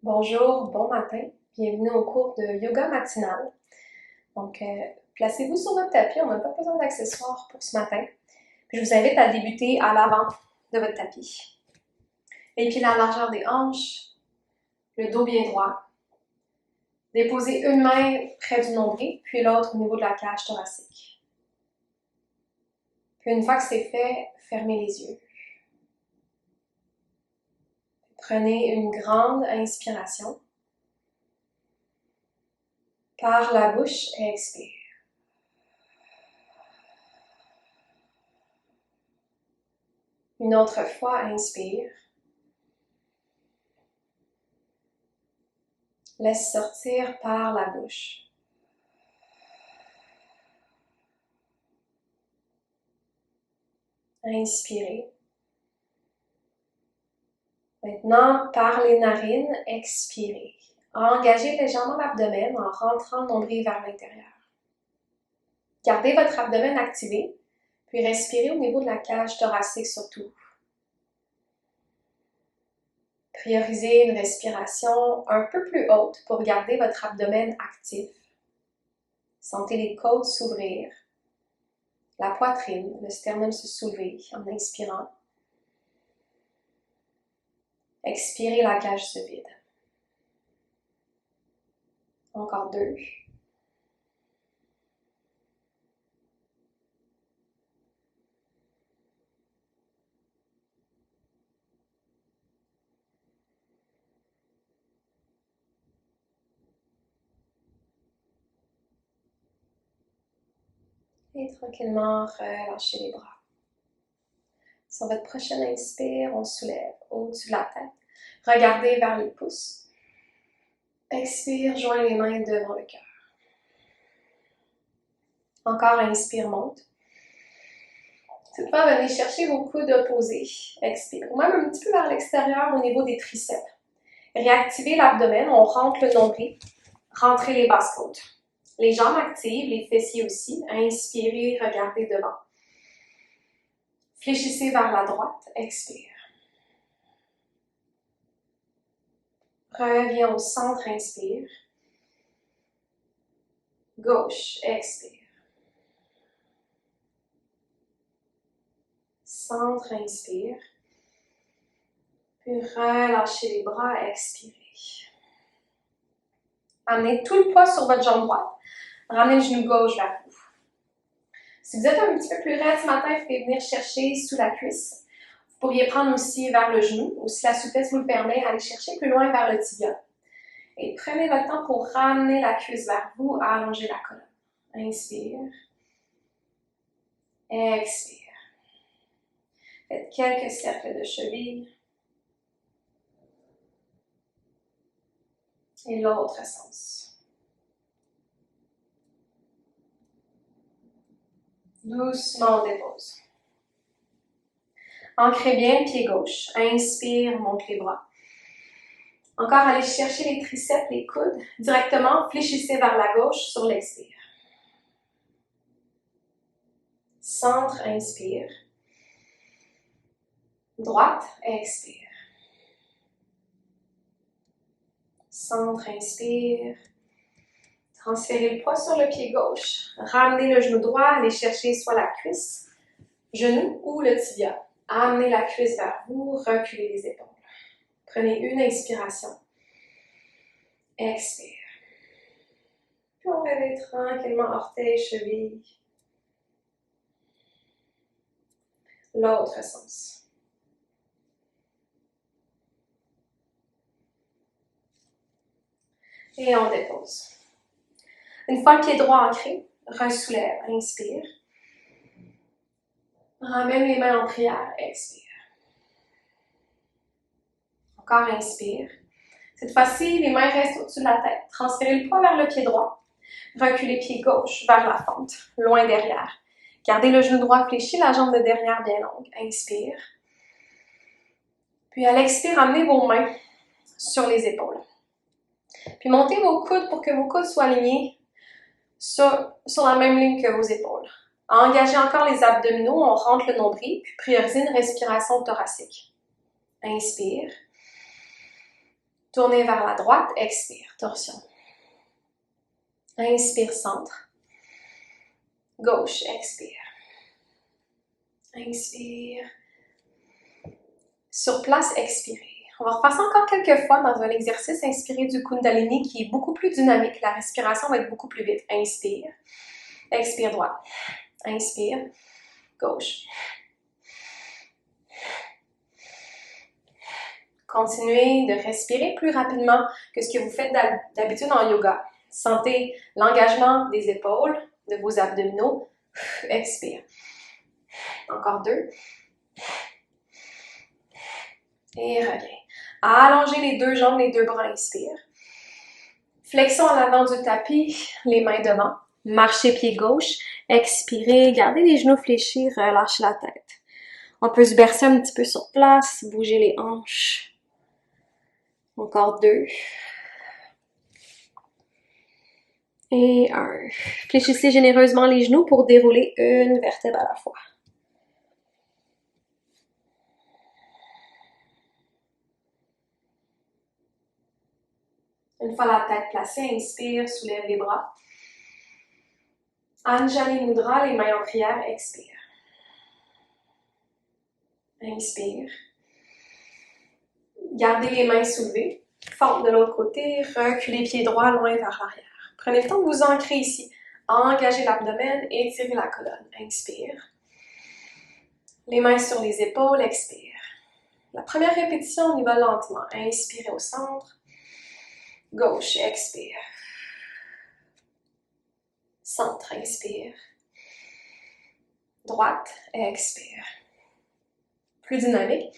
Bonjour, bon matin, bienvenue au cours de yoga matinal. Donc, placez-vous sur votre tapis, on n'a pas besoin d'accessoires pour ce matin. Puis je vous invite à débuter à l'avant de votre tapis. Les pieds à la largeur des hanches, le dos bien droit. Déposez une main près du nombril, puis l'autre au niveau de la cage thoracique. Puis une fois que c'est fait, fermez les yeux. Prenez une grande inspiration. Par la bouche, expire. Une autre fois, inspire. Laisse sortir par la bouche. Inspirez. Maintenant, par les narines, expirez. Engagez légèrement l'abdomen en rentrant le nombril vers l'intérieur. Gardez votre abdomen activé, puis respirez au niveau de la cage thoracique surtout. Priorisez une respiration un peu plus haute pour garder votre abdomen actif. Sentez les côtes s'ouvrir, la poitrine, le sternum se soulever en inspirant. Expirez, la cage se vide. Encore deux. Et tranquillement, relâchez les bras. Sur votre prochaine inspire, on soulève au-dessus de la tête. Regardez vers les pouces. Expire, joins les mains devant le cœur. Encore, inspire, monte. Cette fois, venez chercher vos coudes opposés. Expire. Ou même un petit peu vers l'extérieur au niveau des triceps. Réactivez l'abdomen, on rentre le nombril. Rentrez les basses côtes. Les jambes actives, les fessiers aussi. Inspirez, regardez devant. Fléchissez vers la droite, expire. Reviens au centre, inspire. Gauche, expire. Centre, inspire. Puis relâchez les bras, expirez. Amenez tout le poids sur votre jambe droite. Ramenez le genou gauche vers vous. Si vous êtes un petit peu plus raide ce matin, vous pouvez venir chercher sous la cuisse. Vous pourriez prendre aussi vers le genou, ou si la souplesse vous le permet, aller chercher plus loin vers le tibia. Et prenez votre temps pour ramener la cuisse vers vous, allonger la colonne. Inspire. Expire. Faites quelques cercles de cheville. Et l'autre sens. Doucement, on dépose. Ancrez bien le pied gauche. Inspire, monte les bras. Encore, allez chercher les triceps, les coudes. Directement, fléchissez vers la gauche sur l'expire. Centre, inspire. Droite, expire. Centre, inspire. Transférez le poids sur le pied gauche. Ramenez le genou droit, allez chercher soit la cuisse, genou ou le tibia. Amenez la cuisse vers vous, reculez les épaules. Prenez une inspiration. Expire. Puis on réveille tranquillement orteils, chevilles. L'autre sens. Et on dépose. Une fois le pied droit ancré, resoulève, inspire. Ramène les mains en prière, expire. Encore, inspire. Cette fois-ci, les mains restent au-dessus de la tête. Transférez le poids vers le pied droit. Reculez pied gauche vers la fente, loin derrière. Gardez le genou droit fléchi, la jambe de derrière bien longue. Inspire. Puis à l'expire, amenez vos mains sur les épaules. Puis montez vos coudes pour que vos coudes soient alignés sur la même ligne que vos épaules. Engagez encore les abdominaux, on rentre le nombril, puis priorisez une respiration thoracique. Inspire. Tournez vers la droite, expire, torsion. Inspire, centre. Gauche, expire. Inspire. Sur place, expirez. On va refaire ça encore quelques fois dans un exercice inspiré du Kundalini qui est beaucoup plus dynamique. La respiration va être beaucoup plus vite. Inspire. Expire droite. Inspire. Gauche. Continuez de respirer plus rapidement que ce que vous faites d'habitude en yoga. Sentez l'engagement des épaules, de vos abdominaux. Expire. Encore 2. Et reviens. Allongez les 2 jambes, les 2 bras, inspire. Flexion à l'avant du tapis, les mains devant. Marchez pied gauche, expirez, gardez les genoux fléchis, relâchez la tête. On peut se bercer un petit peu sur place, bouger les hanches. Encore 2. Et 1. Fléchissez généreusement les genoux pour dérouler une vertèbre à la fois. Une fois la tête placée, inspire, soulève les bras. Anjali Mudra, les mains en prière, expire. Inspire. Gardez les mains soulevées. Fente de l'autre côté, reculez pieds droits loin vers l'arrière. Prenez le temps de vous ancrer ici. Engagez l'abdomen, étirez la colonne. Inspire. Les mains sur les épaules, expire. La première répétition, on y va lentement. Inspirez au centre. Gauche, expire. Centre, inspire. Droite, expire. Plus dynamique.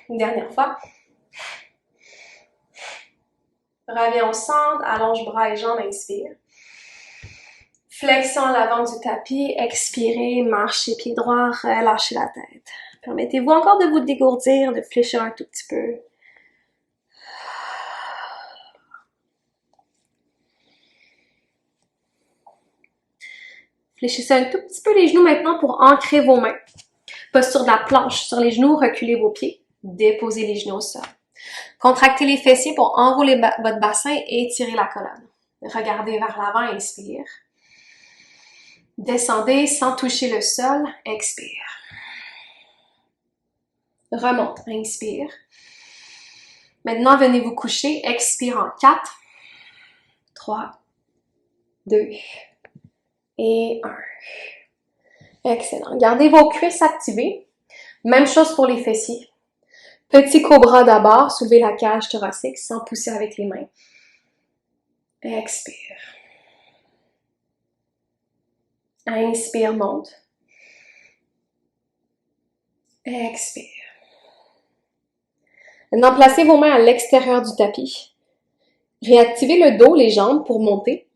Une dernière fois. Reviens au centre, allonge bras et jambes, inspire. Flexion à l'avant du tapis, expirez, marchez pied droit, relâchez la tête. Permettez-vous encore de vous dégourdir, de fléchir un tout petit peu. Fléchissez un tout petit peu les genoux maintenant pour ancrer vos mains. Posture de la planche sur les genoux, reculez vos pieds, déposez les genoux au sol. Contractez les fessiers pour enrouler votre bassin et étirer la colonne. Regardez vers l'avant, inspire. Descendez sans toucher le sol, expire. Remonte, inspire. Maintenant, venez vous coucher, expire en 4, 3, 2 et 1. Excellent. Gardez vos cuisses activées. Même chose pour les fessiers. Petit cobra d'abord, soulevez la cage thoracique sans pousser avec les mains. Expire. Inspire, monte. Expire. Maintenant, placez vos mains à l'extérieur du tapis. Réactivez le dos, les jambes pour monter.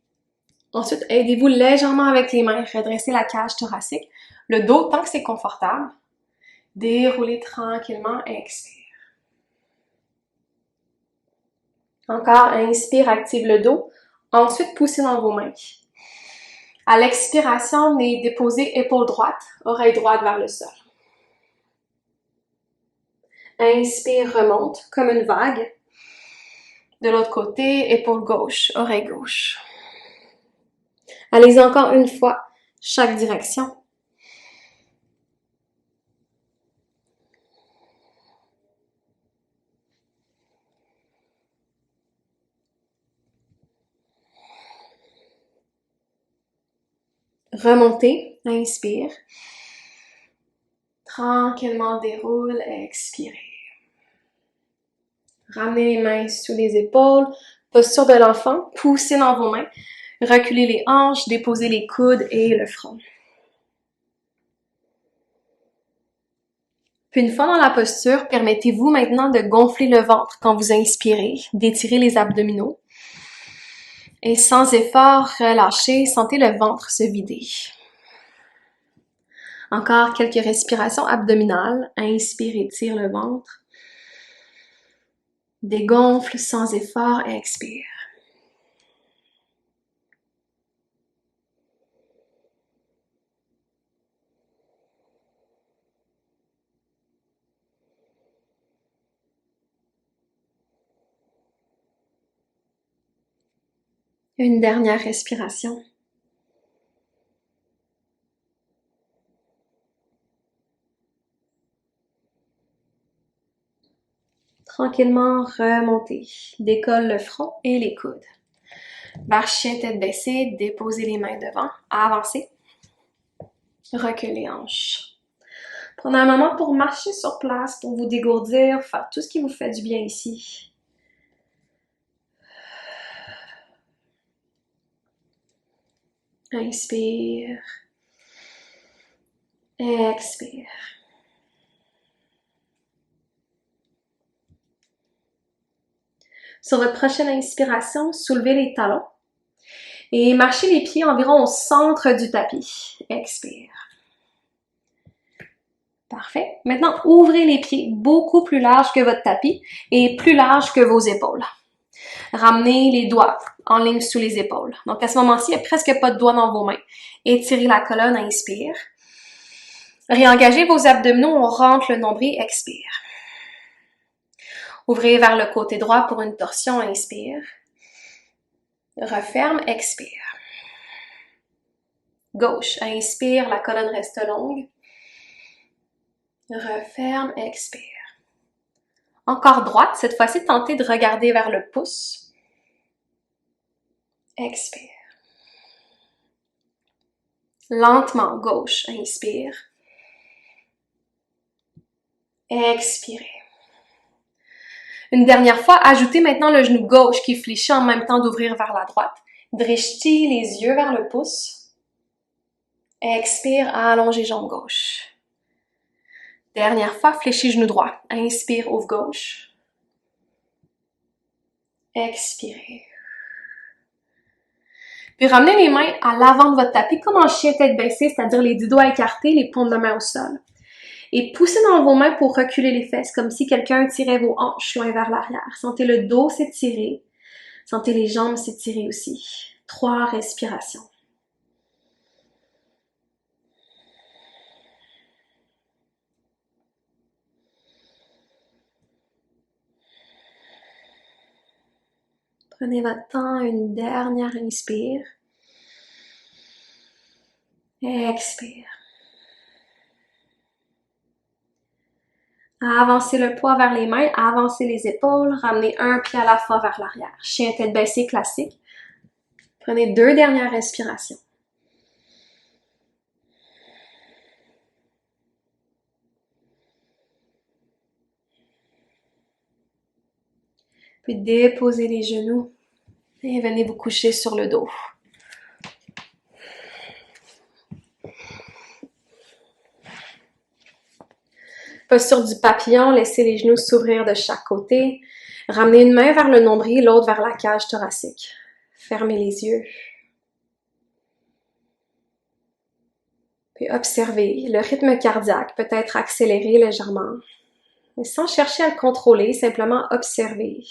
Ensuite, aidez-vous légèrement avec les mains. Redressez la cage thoracique. Le dos tant que c'est confortable. Déroulez tranquillement. Expire. Encore, inspire, active le dos. Ensuite, poussez dans vos mains. À l'expiration, venez déposer épaule droite, oreille droite vers le sol. Inspire, remonte comme une vague. De l'autre côté, épaule gauche, oreille gauche. Allez-y encore une fois, chaque direction. Remontez, inspire. Tranquillement déroule, expirez. Ramenez les mains sous les épaules, posture de l'enfant, poussez dans vos mains, reculez les hanches, déposez les coudes et le front. Puis une fois dans la posture, permettez-vous maintenant de gonfler le ventre quand vous inspirez, d'étirer les abdominaux. Et sans effort, relâchez, sentez le ventre se vider. Encore quelques respirations abdominales. Inspire, étire le ventre. Dégonfle sans effort, expire. Une dernière respiration. Tranquillement remonter. Décolle le front et les coudes. Barre chien tête baissée, déposez les mains devant, avancez. Recule les hanches. Prenez un moment pour marcher sur place, pour vous dégourdir, faire tout ce qui vous fait du bien ici. Inspire. Expire. Sur votre prochaine inspiration, soulevez les talons et marchez les pieds environ au centre du tapis. Expire. Parfait. Maintenant, ouvrez les pieds beaucoup plus larges que votre tapis et plus larges que vos épaules. Ramenez les doigts en ligne sous les épaules. Donc, à ce moment-ci, il n'y a presque pas de doigts dans vos mains. Étirez la colonne, inspire. Réengagez vos abdominaux, on rentre le nombril, expire. Ouvrez vers le côté droit pour une torsion, inspire. Referme, expire. Gauche, inspire, la colonne reste longue. Referme, expire. Encore droite, cette fois-ci, tentez de regarder vers le pouce. Expire. Lentement, gauche, inspire. Expirez. Une dernière fois, ajoutez maintenant le genou gauche qui fléchit en même temps d'ouvrir vers la droite. Drishti les yeux vers le pouce. Expire, allongez jambe gauche. Dernière fois, fléchis genou droit. Inspire, ouvre gauche. Expirez. Puis ramenez les mains à l'avant de votre tapis comme en chien tête baissée, c'est-à-dire les 10 doigts écartés, les paumes de main au sol. Et poussez dans vos mains pour reculer les fesses, comme si quelqu'un tirait vos hanches loin vers l'arrière. Sentez le dos s'étirer. Sentez les jambes s'étirer aussi. 3 respirations. Prenez votre temps, une dernière inspire. Expire. Avancez le poids vers les mains, avancez les épaules, ramenez un pied à la fois vers l'arrière. Chien tête baissée classique. Prenez 2 dernières respirations. Puis déposez les genoux et venez vous coucher sur le dos. Posture du papillon, laissez les genoux s'ouvrir de chaque côté. Ramenez une main vers le nombril, l'autre vers la cage thoracique. Fermez les yeux. Puis observez, le rythme cardiaque peut être accéléré légèrement. Mais sans chercher à le contrôler, simplement observer.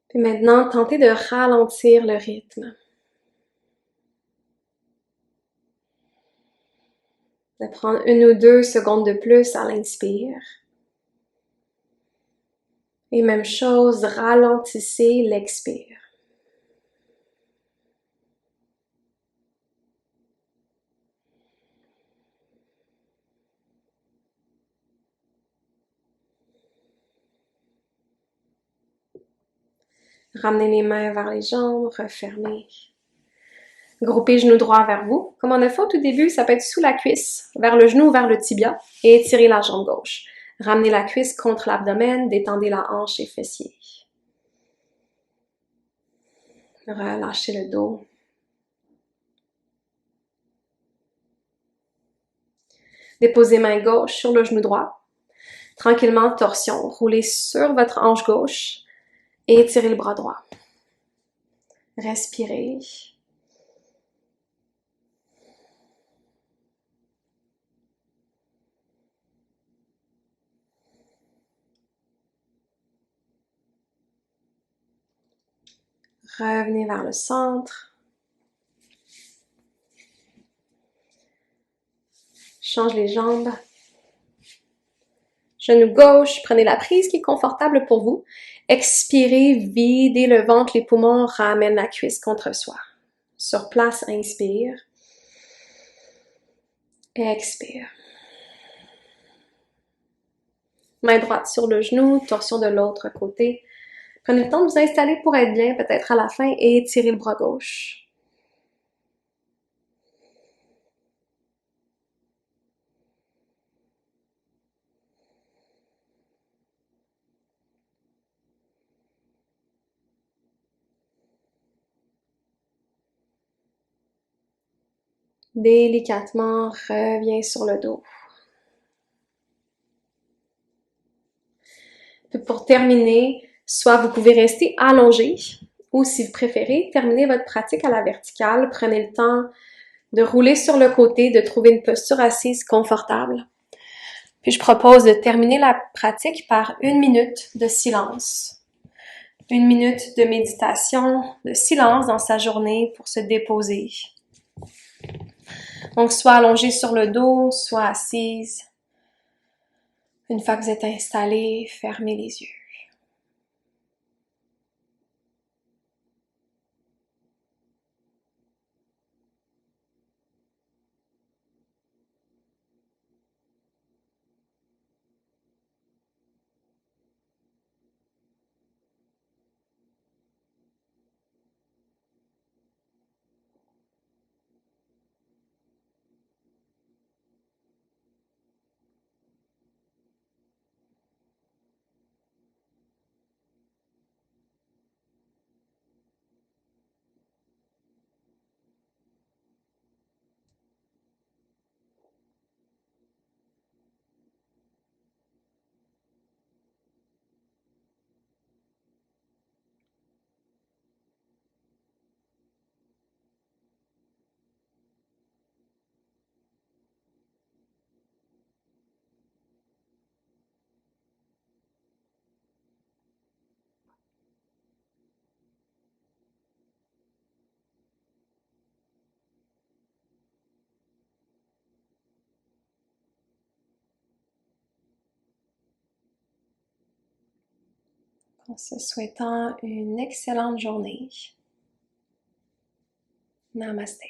Puis maintenant, tentez de ralentir le rythme. De prendre 1 ou 2 secondes de plus à l'inspire. Et même chose, ralentissez l'expire. Ramenez les mains vers les jambes, refermez. Groupez genoux droit vers vous. Comme on a fait au tout début, ça peut être sous la cuisse, vers le genou ou vers le tibia, et étirez la jambe gauche. Ramenez la cuisse contre l'abdomen, détendez la hanche et fessier. Relâchez le dos. Déposez main gauche sur le genou droit. Tranquillement, torsion. Roulez sur votre hanche gauche et étirez le bras droit. Respirez. Revenez vers le centre. Change les jambes. Genou gauche, prenez la prise qui est confortable pour vous. Expirez, videz le ventre, les poumons, ramène la cuisse contre soi. Sur place, inspire. Expire. Main droite sur le genou, torsion de l'autre côté. Prenez le temps de vous installer pour être bien, peut-être à la fin, et étirez le bras gauche. Délicatement, reviens sur le dos. Puis pour terminer, soit vous pouvez rester allongé, ou si vous préférez, terminer votre pratique à la verticale. Prenez le temps de rouler sur le côté, de trouver une posture assise confortable. Puis je propose de terminer la pratique par 1 minute de silence. 1 minute de méditation, de silence dans sa journée pour se déposer. Donc, soit allongé sur le dos, soit assise. Une fois que vous êtes installé, fermez les yeux. En se souhaitant une excellente journée. Namaste.